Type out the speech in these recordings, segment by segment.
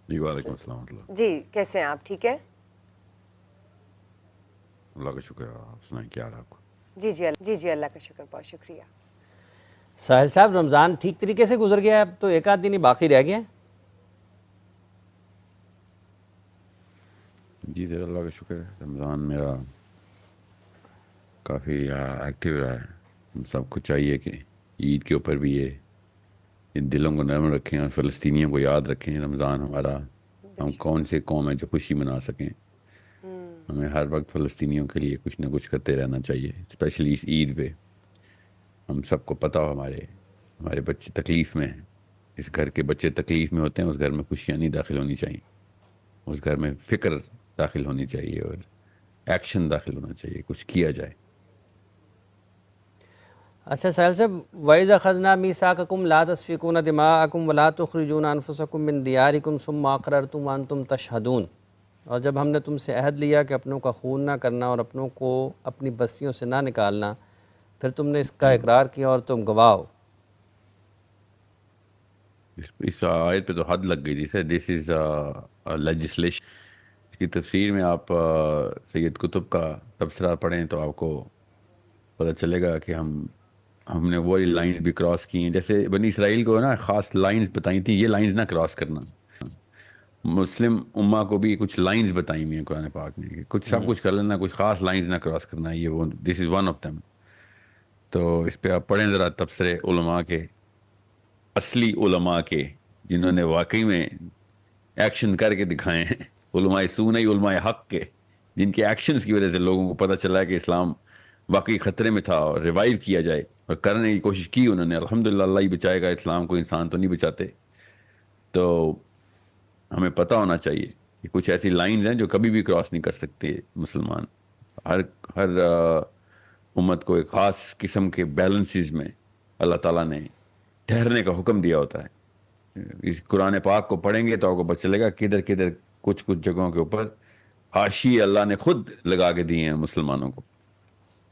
جی وعلیکم السلام ورحمۃ اللہ۔ جی کیسے ہیں آپ؟ ٹھیک ہے؟ اللہ کا شکر ہے، آپ سنائیں کیا حال ہے آپ کو؟ جی اللہ کا شکر، بہت شکریہ۔ ساحل صاحب رمضان ٹھیک طریقے سے گزر گیا ہے؟ اب تو ایک آدھ دن ہی باقی رہ گیا ہے۔ جی سر اللہ کا شکر ہے، رمضان میرا کافی ایکٹیو رہا ہے۔ ہم سب کو چاہیے کہ عید کے اوپر بھی یہ دلوں کو نرم رکھیں اور فلسطینیوں کو یاد رکھیں رمضان ہمارا، ہم کون سے قوم ہیں جو خوشی منا سکیں۔ ہمیں ہر وقت فلسطینیوں کے لیے کچھ نہ کچھ کرتے رہنا چاہیے، اسپیشلی اس عید پہ۔ ہم سب کو پتہ ہو ہمارے بچے تکلیف میں ہیں، اس گھر کے بچے تکلیف میں ہوتے ہیں، اس گھر میں خوشیاں نہیں داخل ہونی چاہیے، اس گھر میں فکر داخل ہونی چاہیے اور ایکشن داخل ہونا چاہیے، کچھ کیا جائے۔ اچھا ساحل صاحب، وَإِذَا أَخَذْنَا مِيثَاقَكُمْ لَا تَسْفِكُونَ دِمَاءَكُمْ وَلَا تُخْرِجُونَ أَنفُسَكُمْ مِنْ دِيَارِكُمْ ثُمَّ أَقْرَرْتُمْ وَأَنْتُمْ تَشْهَدُونَ، اور جب ہم نے تم سے عہد لیا کہ اپنوں کا خون نہ کرنا اور اپنوں کو اپنی بستیوں سے نہ نکالنا، پھر تم نے اس کا اقرار کیا اور تم گواہ ہو۔ اس آیت پہ تو حد لگ گئی تھی سر، دس از لیجسلیشن۔ اس کی تفسیر میں آپ سید قطب کا تبصرہ پڑھیں تو آپ کو پتہ چلے گا کہ ہم نے وہی لائنز بھی کراس کی ہیں، جیسے بنی اسرائیل کو نا خاص لائنز بتائی تھیں، یہ لائنز نہ کراس کرنا۔ مسلم امہ کو بھی کچھ لائنز بتائی ہوئی ہیں قرآن پاک نے، کہ کچھ سب کچھ کر لینا، کچھ خاص لائنز نہ کراس کرنا، یہ وہ دس از ون آف دیم۔ تو اس پہ آپ پڑھیں ذرا تبصرے علماء کے، اصلی علماء کے، جنہوں نے واقعی میں ایکشن کر کے دکھائے ہیں، علماء سو نہیں، علماء حق کے، جن کے ایکشنز کی وجہ سے لوگوں کو پتہ چلا ہے کہ اسلام واقعی خطرے میں تھا اور ریوائیو کیا جائے، اور کرنے کی کوشش کی انہوں نے۔ الحمدللہ اللہ ہی بچائے گا اسلام کو، انسان تو نہیں بچاتے۔ تو ہمیں پتہ ہونا چاہیے کہ کچھ ایسی لائنز ہیں جو کبھی بھی کراس نہیں کر سکتے مسلمان۔ ہر امت کو ایک خاص قسم کے بیلنسز میں اللہ تعالیٰ نے ٹھہرنے کا حکم دیا ہوتا ہے۔ اس قرآن پاک کو پڑھیں گے تو آپ کو پتہ چلے گا کدھر کدھر کچھ جگہوں کے اوپر حاشیے اللہ نے خود لگا کے دیے ہیں مسلمانوں کو۔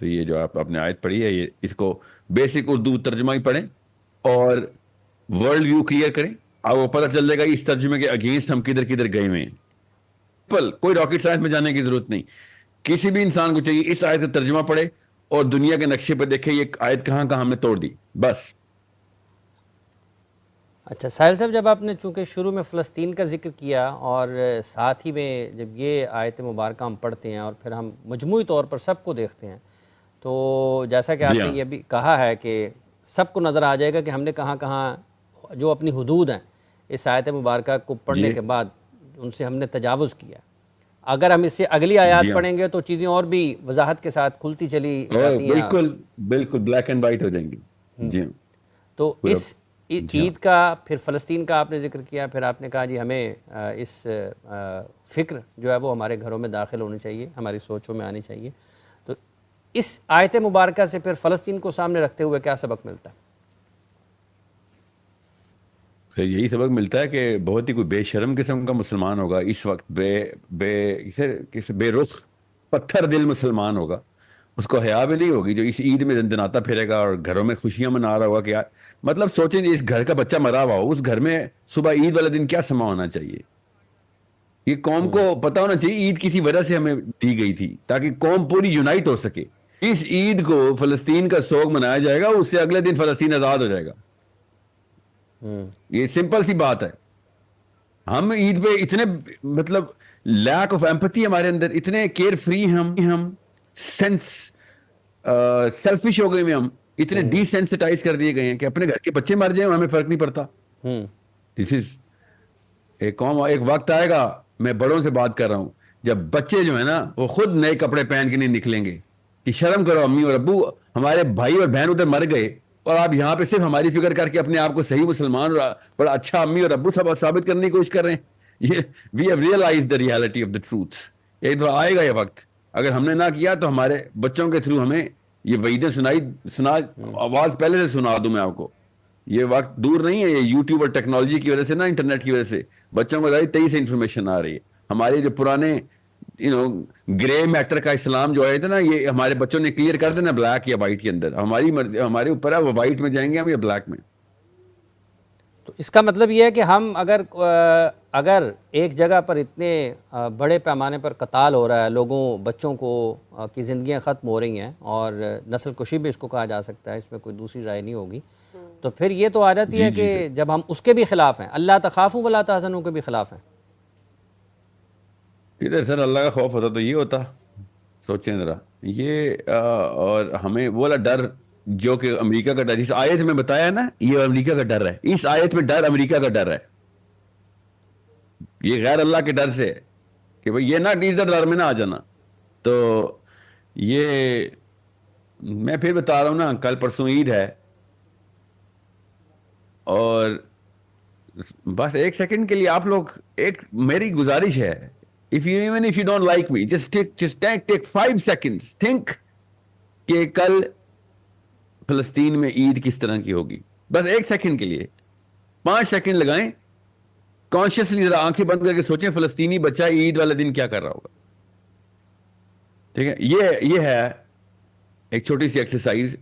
تو یہ جو آپ نے آیت پڑھی ہے، یہ اس کو بیسک اردو ترجمہ ہی پڑھیں اور ورلڈ ویو کلیئر کریں، آپ کو پتہ چل جائے گا اس ترجمے کے اگینسٹ ہم کدھر کدھر گئے ہوئے ہیں۔ کوئی راکٹ سائنس میں جانے کی ضرورت نہیں، کسی بھی انسان کو چاہیے اس آیت کا ترجمہ پڑھے اور دنیا کے نقشے پہ دیکھے یہ آیت کہاں کہاں ہم نے توڑ دی، بس۔ اچھا ساحل صاحب، جب آپ نے چونکہ شروع میں فلسطین کا ذکر کیا اور ساتھ ہی میں جب یہ آیت مبارکہ ہم پڑھتے ہیں اور پھر ہم مجموعی طور پر سب کو دیکھتے ہیں، تو جیسا کہ آپ نے یہ بھی کہا ہے کہ سب کو نظر آ جائے گا کہ ہم نے کہاں کہاں جو اپنی حدود ہیں اس آیت مبارکہ کو پڑھنے کے بعد ان سے ہم نے تجاوز کیا۔ اگر ہم اس سے اگلی آیات پڑھیں گے تو چیزیں اور بھی وضاحت کے ساتھ کھلتی چلی جاتی ہیں، بالکل بلیک اینڈ وائٹ ہو جائیں گی۔ جی تو اس عید کا پھر فلسطین کا آپ نے ذکر کیا، پھر آپ نے کہا جی ہمیں اس فکر جو ہے وہ ہمارے گھروں میں داخل ہونی چاہیے، ہماری سوچوں میں آنی چاہیے۔ تو اس آیت مبارکہ سے پھر فلسطین کو سامنے رکھتے ہوئے کیا سبق ملتا ہے؟ پھر یہی سبق ملتا ہے کہ بہت ہی کوئی بے شرم قسم کا مسلمان ہوگا اس وقت، بے رخ پتھر دل مسلمان ہوگا، اس کو حیا بھی نہیں ہوگی، جو اس عید میں دندناتا پھرے گا اور گھروں میں خوشیاں منا رہا ہوگا کہ مطلب سوچیں اس گھر کا بچہ مرا ہوا ہو، اس گھر میں صبح عید والے دن کیا سما ہونا چاہیے۔ یہ قوم کو پتہ ہونا چاہیے عید کسی وجہ سے ہمیں دی گئی تھی تاکہ قوم پوری یونائٹ ہو سکے۔ اس عید کو فلسطین کا سوگ منایا جائے گا، اس سے اگلے دن فلسطین آزاد ہو جائے گا۔ یہ سمپل سی بات ہے۔ ہم عید پہ اتنے مطلب لیک آف ایمپتھی ہمارے اندر، اتنے کیئر فری ہم سیلفش ہو گئے ہیں، ہم اتنے ڈی سینسٹائز کر دیے گئے ہیں کہ اپنے گھر کے بچے مر جائیں ہمیں فرق نہیں پڑتا۔ دس از ایک وقت آئے گا، میں بڑوں سے بات کر رہا ہوں، جب بچے جو ہے نا وہ خود نئے کپڑے پہن کے نہیں نکلیں گے کہ شرم کرو امی اور ابو، ہمارے بھائی اور بہن ادھر مر گئے اور آپ یہاں پہ صرف ہماری فکر کر کے اپنے آپ کو صحیح مسلمان اور بڑا اچھا امی اور ابو سب ثابت کرنے کی کوشش کر رہے ہیں۔ یہ we have realised the reality of the truth. ایک دفعہ آئے گا یہ وقت، اگر ہم نے نہ کیا تو ہمارے بچوں کے تھرو ہمیں یہ وعیدیں سنا آواز پہلے سے سنا دوں میں آپ کو۔ یہ وقت دور نہیں ہے، یہ یوٹیوب اور ٹیکنالوجی کی وجہ سے نا، انٹرنیٹ کی وجہ سے بچوں کو ظاہر تیزی سے انفارمیشن آ رہی ہے۔ ہمارے جو پرانے گرے میٹر کا اسلام جو آئے تھے نا، یہ ہمارے بچوں نے کلیئر کر دینا بلیک یا وائٹ کے اندر۔ ہماری مرضی، ہمارے اوپر ہے وہ وائٹ میں جائیں گے ہم یا بلیک میں۔ تو اس کا مطلب یہ ہے کہ ہم اگر ایک جگہ پر اتنے بڑے پیمانے پر قتال ہو رہا ہے، لوگوں بچوں کو کی زندگیاں ختم ہو رہی ہیں اور نسل کشی بھی اس کو کہا جا سکتا ہے، اس میں کوئی دوسری رائے نہیں ہوگی، تو پھر یہ تو آ جاتی ہے کہ جب ہم اس کے بھی خلاف ہیں، اللہ تخافوا ولا تحزنوا کے بھی خلاف ہیں. ادھر سر اللہ کا خوف ہوتا تو یہ ہوتا. سوچیں ذرا یہ اور ہمیں وہ والا ڈر جو کہ امریکہ کا ڈر، اس آیت میں بتایا نا، یہ امریکہ کا ڈر ہے. اس آیت میں ڈر امریکہ کا ڈر ہے، یہ غیر اللہ کے ڈر سے کہ بھئی یہ نہ ڈیزر ڈر میں نہ آ جانا. تو یہ میں پھر بتا رہا ہوں نا، کل پرسوں عید ہے، اور بس ایک سیکنڈ کے لیے آپ لوگ، ایک میری گزارش ہے، even if you don't like me, just take 5 seconds, think کہ کل فلسطین میں عید کس طرح کی ہوگی. بس ایک سیکنڈ کے لیے 5 سیکنڈ لگائیں، کانشیسلی ذرا آنکھیں بند کر کے سوچیں فلسطینی بچہ عید والے دن کیا کر رہا ہوگا. ٹھیک ہے، یہ ہے ایک چھوٹی سی ایکسرسائز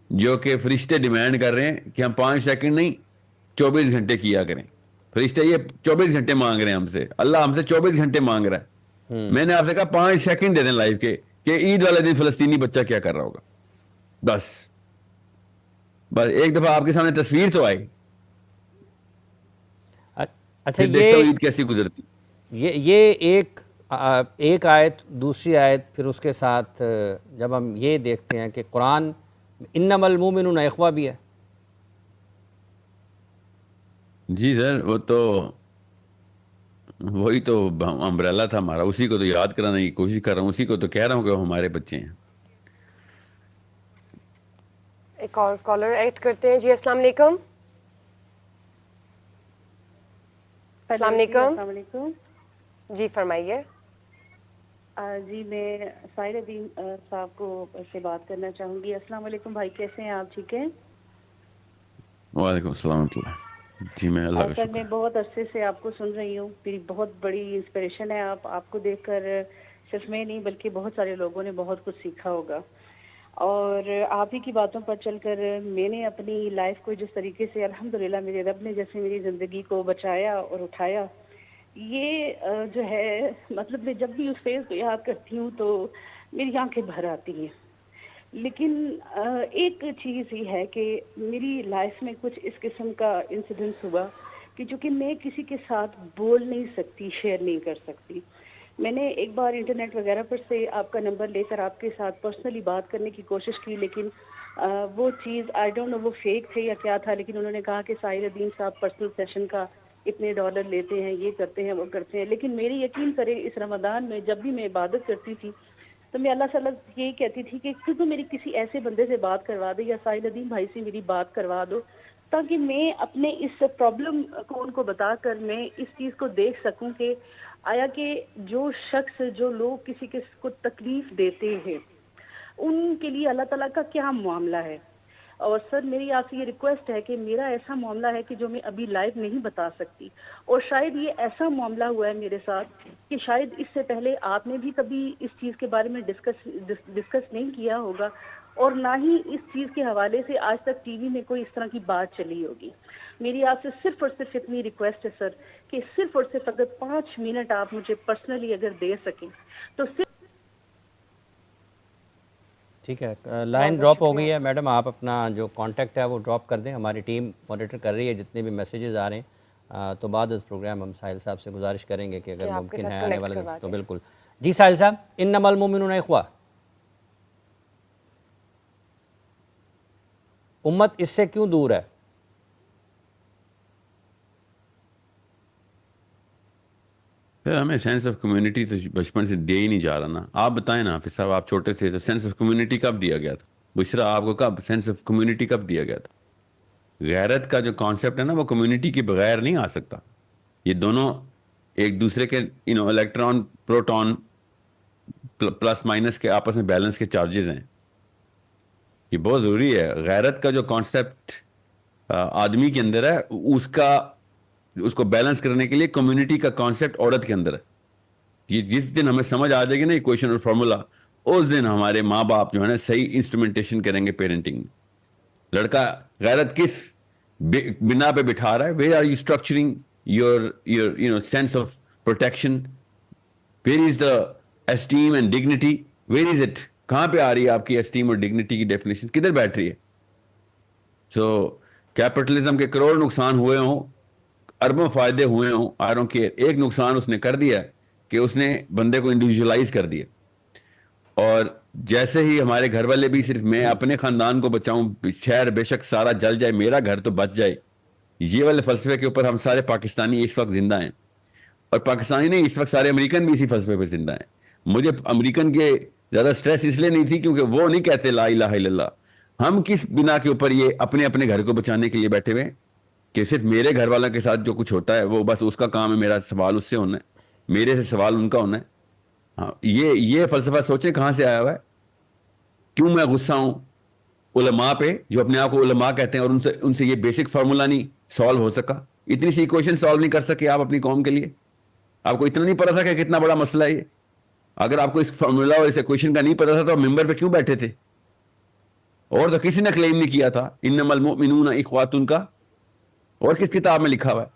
جو کہ فرشتے ڈیمانڈ کر رہے ہیں کہ ہم 5 سیکنڈ نہیں 24 گھنٹے کیا کریں. فرشتے یہ 24 گھنٹے مانگ رہے ہیں ہم سے، اللہ ہم سے 24 گھنٹے مانگ رہا ہے. میں نے آپ سے کہا 5 سیکنڈ دے دیں لائف کے کہ عید والے دن فلسطینی بچہ کیا کر رہا ہوگا. بس ایک دفعہ آپ کے سامنے تصویر تو آئی. اچھا، دیکھتا ہوں عید کیسی گزرتی. یہ ایک آیت، دوسری آیت، پھر اس کے ساتھ جب ہم یہ دیکھتے ہیں کہ قرآن انما المؤمنون اخوہ بھی ہے. جی سر، وہ تو وہی تو امبریلا تھا ہمارا، اسی کو تو یاد کرانے کی کوشش کر رہا ہوں، اسی کو تو کہہ رہا ہوں کہ وہ ہمارے بچے ہیں. ایک اور کالر ایڈ کرتے ہیں. جی السلام علیکم. السلام علیکم. جی فرمائیے. جی میں سائرہ دین صاحب کو سے بات کرنا چاہوں گی. السلام علیکم بھائی، کیسے ہیں آپ؟ ٹھیک ہیں؟ وعلیکم السلام ورحمۃ اللہ. جی میں اللہ کا سر شکر. میں بہت عرصے سے آپ کو سن رہی ہوں، میری بہت بڑی انسپریشن ہے آپ کو دیکھ کر صرف میں نہیں بلکہ بہت سارے لوگوں نے بہت کچھ سیکھا ہوگا. اور آپ ہی کی باتوں پر چل کر میں نے اپنی لائف کو جس طریقے سے الحمدللہ میرے رب نے جیسے میری زندگی کو بچایا اور اٹھایا، یہ جو ہے مطلب میں جب بھی اس فیز کو یاد کرتی ہوں تو میری آنکھیں بھر آتی ہیں. لیکن ایک چیز یہ ہے کہ میری لائف میں کچھ اس قسم کا انسیڈنس ہوا کہ چونکہ میں کسی کے ساتھ بول نہیں سکتی، شیئر نہیں کر سکتی. میں نے ایک بار انٹرنیٹ وغیرہ پر سے آپ کا نمبر لے کر آپ کے ساتھ پرسنلی بات کرنے کی کوشش کی، لیکن وہ چیز آئی ڈونٹ نو وہ فیک تھے یا کیا تھا، لیکن انہوں نے کہا کہ سائرہ دین صاحب پرسنل سیشن کا اتنے ڈالر لیتے ہیں، یہ کرتے ہیں وہ کرتے ہیں. لیکن میری یقین کرے اس رمضان میں جب بھی میں عبادت کرتی تھی تو میں اللہ صلی اللہ یہی کہتی تھی کہ تو میری کسی ایسے بندے سے بات کروا دے یا سائل الدین بھائی سے میری بات کروا دو، تاکہ میں اپنے اس پرابلم کو ان کو بتا کر میں اس چیز کو دیکھ سکوں کہ آیا کہ جو شخص، جو لوگ کسی کو تکلیف دیتے ہیں ان کے لیے اللہ تعالیٰ کا کیا معاملہ ہے. اور سر میری آپ سے یہ ریکویسٹ ہے کہ میرا ایسا معاملہ ہے کہ جو میں ابھی لائیو نہیں بتا سکتی، اور شاید یہ ایسا معاملہ ہوا ہے میرے ساتھ کہ شاید اس سے پہلے آپ نے بھی کبھی اس چیز کے بارے میں ڈسکس نہیں کیا ہوگا، اور نہ ہی اس چیز کے حوالے سے آج تک ٹی وی میں کوئی اس طرح کی بات چلی ہوگی. میری آپ سے صرف اور صرف اتنی ریکویسٹ ہے سر کہ صرف اور صرف اگر 5 منٹ آپ مجھے پرسنلی اگر دے سکیں تو صرف. ٹھیک ہے، لائن ڈراپ ہو گئی ہے میڈم، آپ اپنا جو کانٹیکٹ ہے وہ ڈراپ کر دیں. ہماری ٹیم مانیٹر کر رہی ہے جتنے بھی میسیجز آ رہے ہیں، تو بعد از پروگرام ہم ساحل صاحب سے گزارش کریں گے کہ اگر ممکن ہے آنے والے دن تو بالکل. جی ساحل صاحب، انما المؤمنون اخوہ، امت اس سے کیوں دور ہے؟ پھر ہمیں سینس آف کمیونٹی تو بچپن سے دے ہی نہیں جا رہا نا. آپ بتائیں نا حافظ صاحب، آپ چھوٹے تھے تو سینس آف کمیونٹی کب دیا گیا تھا؟ بشرا آپ کو کب سینس آف کمیونٹی کب دیا گیا تھا؟ غیرت کا جو کانسیپٹ ہے نا وہ کمیونٹی کے بغیر نہیں آ سکتا. یہ دونوں ایک دوسرے کے الیکٹران پروٹون پلس مائنس کے آپس میں بیلنس کے چارجز ہیں. یہ بہت ضروری ہے. غیرت کا جو کانسیپٹ آدمی کے اندر ہے اس کو بیلنس کرنے کے لیے کمیونٹی کا کانسیپٹ عورت کے اندر ہے. یہ جس دن ہمیں سمجھ آ جائے گی نا ایکویشن اور فارمولا، اس دن ہمارے ماں باپ جو ہے نا صحیح انسٹرومنٹیشن کریں گے پیرنٹنگ میں. لڑکا غیرت کس بنا پہ بٹھا رہا ہے، where are you structuring your sense of protection? Where is the esteem and dignity? Where is it? کہاں پہ آ رہی ہے آپ کی اسٹیم اور ڈگنیٹی کی ڈیفینیشن؟ کدھر بیٹھ رہی ہے؟ سو کیپٹلزم کے کروڑ نقصان ہوئے ہوں، اربوں فائدے ہوئے ہوں، آئی ڈونٹ کیئر، ایک نقصان اس نے کر دیا کہ اس نے بندے کو انڈیویجولائز کر دیا. اور جیسے ہی ہمارے گھر والے بھی صرف میں اپنے خاندان کو بچاؤں، شہر بے شک سارا جل جائے، میرا گھر تو بچ جائے، یہ والے فلسفے کے اوپر ہم سارے پاکستانی اس وقت زندہ ہیں. اور پاکستانی نہیں، اس وقت سارے امریکن بھی اسی فلسفے پہ زندہ ہیں. مجھے امریکن کے زیادہ سٹریس اس لیے نہیں تھی کیونکہ وہ نہیں کہتے لا الہ الا اللہ. ہم کس بنا کے اوپر یہ اپنے اپنے گھر کو بچانے کے لیے بیٹھے ہوئے کہ صرف میرے گھر والوں کے ساتھ جو کچھ ہوتا ہے وہ بس اس کا کام ہے، میرا سوال اس سے ہونا ہے، میرے سے سوال ان کا ہونا ہے. ہاں، یہ فلسفہ سوچیں کہاں سے آیا ہوا ہے. کیوں میں غصہ ہوں علماء پہ جو اپنے آپ کو علماء کہتے ہیں اور ان سے یہ بیسک فارمولا نہیں سالو ہو سکا، اتنی سی ایکویشن سالو نہیں کر سکے آپ اپنی قوم کے لیے. آپ کو اتنا نہیں پتا تھا کہ کتنا بڑا مسئلہ ہے یہ. اگر آپ کو اس فارمولا اور اس ایکویشن کا نہیں پتا تھا تو آپ ممبر پہ کیوں بیٹھے تھے؟ اور تو کسی نے کلیم نہیں کیا تھا انما المؤمنون اخواتن کا. اور کس کتاب میں لکھا ہوا ہے؟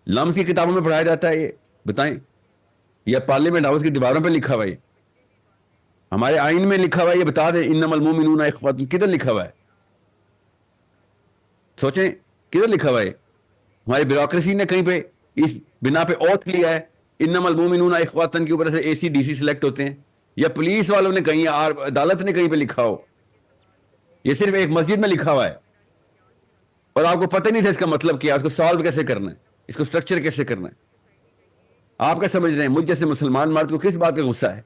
لمز کی کتابوں میں پڑھایا جاتا ہے یہ؟ بتائیں. یا پارلیمنٹ ہاؤس کی دیواروں پہ لکھا ہوا ہے؟ ہمارے آئین میں لکھا ہوا ہے؟ یہ بتا دیں انما المؤمنون اخواتن کدھر لکھا ہوا ہے؟ سوچیں کدھر لکھا ہوا ہے؟ ہماری بیوروکریسی نے کہیں پہ اس بنا پہ اوتھ لیا ہے انما المؤمنون اخواتن کے اوپر سے اے سی ڈی سی سلیکٹ ہوتے ہیں؟ یا پولیس والوں نے کہیں، عدالت نے کہیں پہ لکھا ہو؟ یہ صرف ایک مسجد میں لکھا ہوا ہے اور آپ کو پتہ نہیں تھا اس کا مطلب کیا، اس کو سالو کیسے کرنا ہے، اس کو سٹرکچر کیسے کرنا ہے. آپ کیا سمجھ رہے ہیں مجھ جیسے مسلمان مرد کو کس بات کا غصہ ہے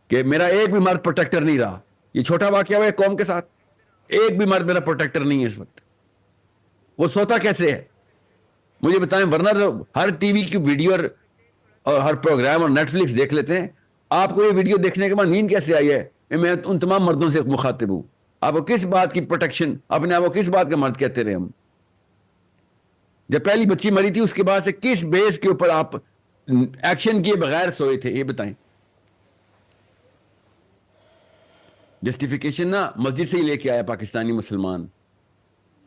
کہ میرا ایک بھی مرد پروٹیکٹر نہیں رہا؟ یہ چھوٹا واقعہ ہوا ہے قوم کے ساتھ، ایک بھی مرد میرا پروٹیکٹر نہیں ہے اس وقت. وہ سوتا کیسے ہے مجھے بتائیں. ورنہ تو ہر ٹی وی کی ویڈیو اور ہر پروگرام اور نیٹ فلکس دیکھ لیتے ہیں. آپ کو یہ ویڈیو دیکھنے کے بعد نیند کیسے آئی ہے؟ میں ان تمام مردوں سے مخاطب ہوں. آپ کو کس بات کی پروٹیکشن، اپنے آپ کو کس بات کا مرد کہتے رہے ہم؟ جب پہلی بچی مری تھی اس کے بعد سے کس بیس کے اوپر آپ ایکشن کیے بغیر سوئے تھے؟ یہ بتائیں. جسٹیفیکیشن نا مسجد سے ہی لے کے آیا پاکستانی مسلمان.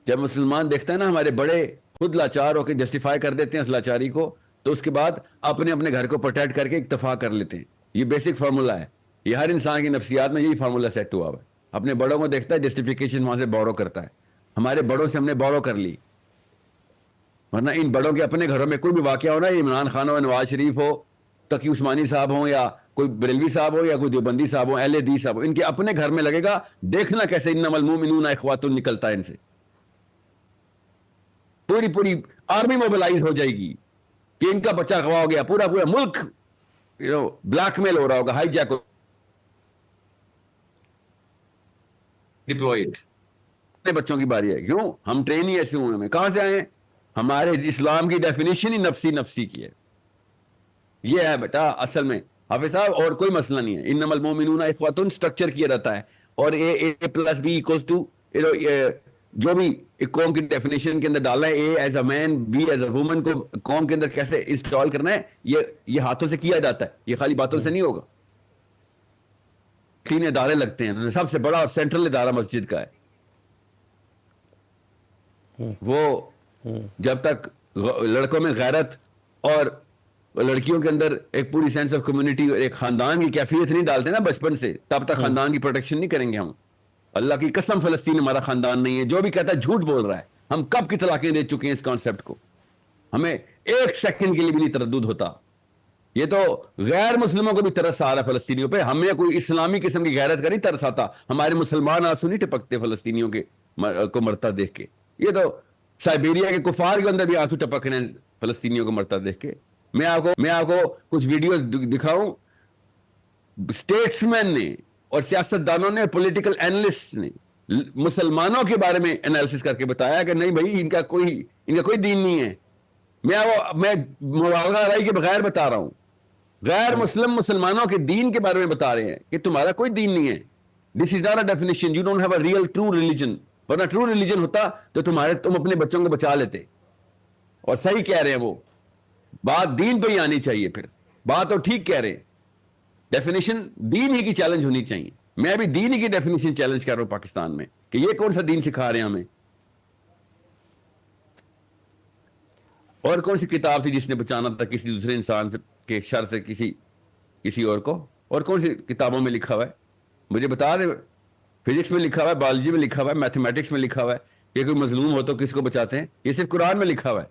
جب مسلمان دیکھتا ہے نا ہمارے بڑے خود لاچار ہو کے جسٹیفائی کر دیتے ہیں اس لاچاری کو، تو اس کے بعد اپنے اپنے گھر کو پروٹیکٹ کر کے اکتفا کر لیتے ہیں. یہ بیسک فارمولا ہے، یہ ہر انسان کی نفسیات میں یہی فارمولا سیٹ ہوا ہے. اپنے بڑوں کو دیکھتا ہے جسٹیفیکیشن وہاں سے بورو کرتا ہے. ہمارے بڑوں سے ہم نے بورو کر لی، ورنہ ان بڑوں کے اپنے گھروں میں کوئی بھی واقعہ ہو نا، عمران خان ہو، نواز شریف ہو، تقی عثمانی صاحب ہوں، یا کوئی بریلوی صاحب ہو، یا کوئی دیوبندی صاحب ہو، اہل حدیث صاحب ہو، ان کے اپنے گھر میں لگے گا دیکھنا کیسے انما المؤمنون اخواتن نکلتا ہے ان سے. پوری آرمی موبلائز ہو جائے گی کہ ان کا بچہ اغوا ہو گیا، پورا ملک بلیک میل ہو رہا ہوگا، ہائی جیک ڈپلوئڈ. اپنے بچوں کی باری ہے. کیوں؟ ہم ٹرین ہی ایسے ہوئے ہیں. کہاں سے آئے ہیں؟ ہمارے اسلام کی ڈیفینیشن ہی نفسی کی ہے. یہ ہے بیٹا اصل میں حافظ صاحب، اور کوئی مسئلہ نہیں ہے. انما المؤمنون اخواتن سٹرکچر کیا رہتا ہے، اور اے پلس بی ایکوز ٹو جو بھی ایک قوم کی ڈیفینیشن کے اندر ڈالنا ہے، A as a man, B as a woman کو قوم کے اندر کیسے انسٹال کرنا ہے، یہ ہاتھوں سے کیا جاتا ہے. یہ خالی باتوں سے نہیں ہوگا. 3 ادارے لگتے ہیں، سب سے بڑا اور سینٹرل ادارہ مسجد کا ہے. وہ جب تک لڑکوں میں غیرت اور لڑکیوں کے اندر ایک پوری سینس آف کمیونٹی اور ایک خاندان کی کیفیت نہیں ڈالتے نا بچپن سے، تب تک خاندان کی پروٹیکشن نہیں کریں گے ہم. اللہ کی قسم فلسطین ہمارا خاندان نہیں ہے. جو بھی کہتا ہے جھوٹ بول رہا ہے. ہم کب کی طلاقیں دے چکے ہیں اس کانسیپٹ کو. ہمیں ایک سیکنڈ کے لیے بھی نہیں تردد ہوتا. یہ تو غیر مسلموں کو بھی ترس آ رہا ہے فلسطینیوں پہ. ہمیں کوئی اسلامی قسم کی غیرت کا نہیں ترس آتا. ہمارے مسلمان آنسو نہیں ٹپکتے فلسطینیوں کے کو مرتا دیکھ کے. یہ تو سائبیریا کے کفار کے اندر بھی آنسو ٹپک رہے ہیں فلسطینیوں کو مرتا دیکھ کے. میں آپ کو کچھ ویڈیوز دکھاؤں. اسٹیٹس مین نے اور سیاست دانوں نے، پولیٹیکل اینالسٹ نے مسلمانوں کے بارے میں انالیسس کر کے بتایا کہ نہیں بھائی ان کا کوئی دین نہیں ہے. میں مبالغہ رائی کے بغیر بتا رہا ہوں. غیر مسلم مسلمانوں کے دین کے بارے میں بتا رہے ہیں کہ تمہارا کوئی دین نہیں ہے. This is not a definition. You don't have a real true religion. ورنہ ٹرو ریلیجن ہوتا تو تم اپنے بچوں کو بچا لیتے. اور صحیح کہہ رہے ہیں وہ. بات دین پہ ہی آنی چاہیے. پھر بات تو ٹھیک کہہ رہے ہیں. ڈیفینیشن دین ہی کی چیلنج ہونی چاہیے. میں بھی دین ہی کی ڈیفینیشن چیلنج کر رہا ہوں پاکستان میں کہ یہ کون سا دین سکھا رہے ہیں ہمیں. اور کون سی کتاب تھی جس نے بچانا تھا کسی دوسرے انسان کے شر سے کسی اور کو؟ اور کون سی کتابوں میں لکھا ہوا ہے؟ مجھے بتا دیں. فزکس میں لکھا ہوا ہے، بایولوجی میں لکھا ہوا ہے، میتھمیٹکس میں لکھا ہوا ہے کہ کوئی مظلوم ہو تو کس کو بچاتے ہیں؟ یہ صرف قرآن میں لکھا ہوا ہے.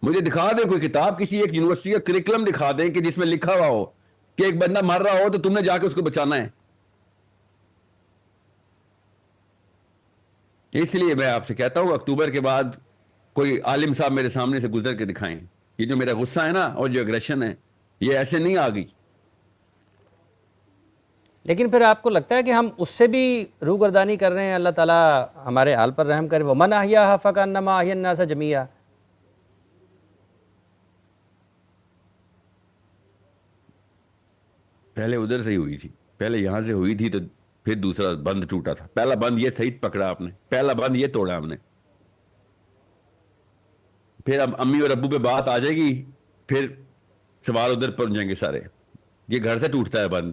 مجھے دکھا دیں کوئی کتاب، کسی ایک یونیورسٹی کا کریکلم دکھا دیں کہ جس میں لکھا ہوا ہو کہ ایک بندہ مر رہا ہو تو تم نے جا کے اس کو بچانا ہے. اس لیے میں آپ سے کہتا ہوں اکتوبر کے بعد کوئی عالم صاحب میرے سامنے سے گزر کے دکھائیں. یہ جو میرا غصہ ہے نا اور جو اگریشن ہے یہ ایسے نہیں آ گئی. لیکن پھر آپ کو لگتا ہے کہ ہم اس سے بھی روگردانی کر رہے ہیں؟ اللہ تعالیٰ ہمارے حال پر رحم کرے. وَمَنْ أَحْيَاهَا فَكَأَنَّمَا أَحْيَا النَّاسَ جَمِيعًا. پہلے ادھر سے ہی ہوئی تھی، پہلے یہاں سے ہوئی تھی تو پھر دوسرا بند ٹوٹا تھا. پہلا بند یہ صحیح پکڑا آپ نے، پہلا بند یہ توڑا ہم نے. پھر اب امی اور ابو پہ بات آ جائے گی، پھر سوال ادھر پہنچ جائیں گے سارے. یہ گھر سے ٹوٹتا ہے بند.